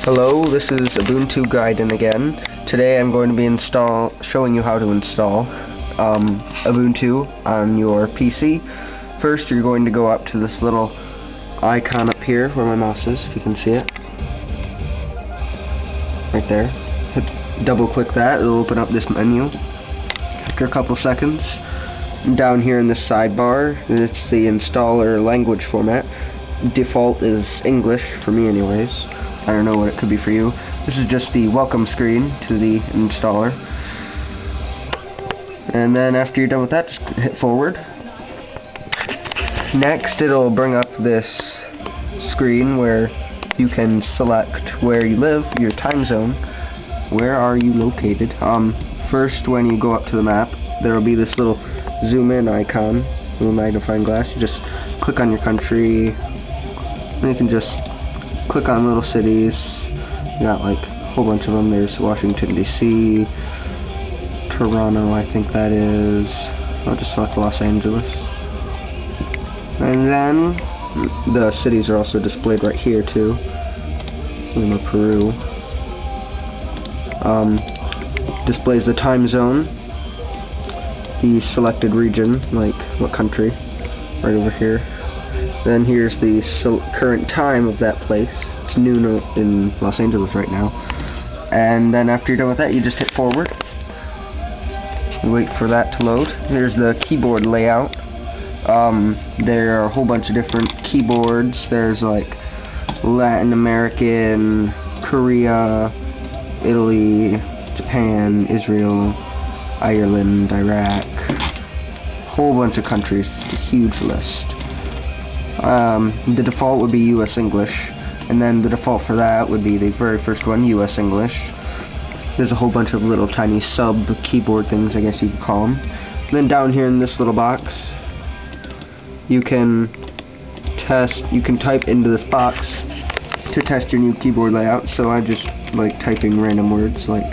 Hello, this is UbuntuGuiden again. Today I'm going to be showing you how to install Ubuntu on your PC. First, you're going to go up to this little icon up here where my mouse is, if you can see it. Right there. Double click that, it'll open up this menu. After a couple seconds, down here in this sidebar, it's the installer language format. Default is English, for me anyways. I don't know what it could be for you. This is just the welcome screen to the installer. And then after you're done with that, just hit forward. Next, it'll bring up this screen where you can select where you live, your time zone. Where are you located? First, when you go up to the map, there will be this little zoom in icon, little magnifying glass. You just click on your country, and you can just click on little cities. You got like a whole bunch of them. There's Washington DC, Toronto, I think that is. I'll just select Los Angeles. And then the cities are also displayed right here too. Lima, Peru. Displays the time zone, the selected region, like what country, right over here. Then here's the current time of that place. It's noon in Los Angeles right now. And then after you're done with that, you just hit forward. You wait for that to load. Here's the keyboard layout. There are a whole bunch of different keyboards. There's like Latin American, Korea, Italy, Japan, Israel, Ireland, Iraq, whole bunch of countries. It's a huge list. The default would be US English, and then the default for that would be the very first one, US English. There's a whole bunch of little tiny sub keyboard things, I guess you could call them. And then down here in this little box, you can type into this box to test your new keyboard layout. So I just like typing random words like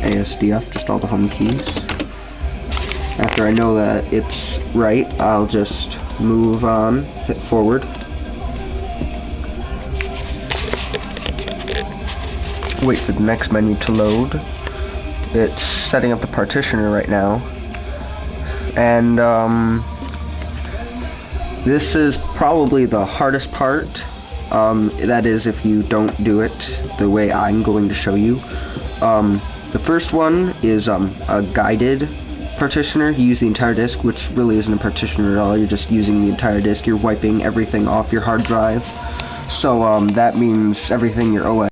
ASDF, just all the home keys. After I know that it's right, I'll just move on, hit forward. Wait for the next menu to load. It's setting up the partitioner right now. And this is probably the hardest part. That is if you don't do it the way I'm going to show you. The first one is a guided partitioner. You use the entire disk, which really isn't a partitioner at all. You're just using the entire disk. You're wiping everything off your hard drive. So that means everything your OS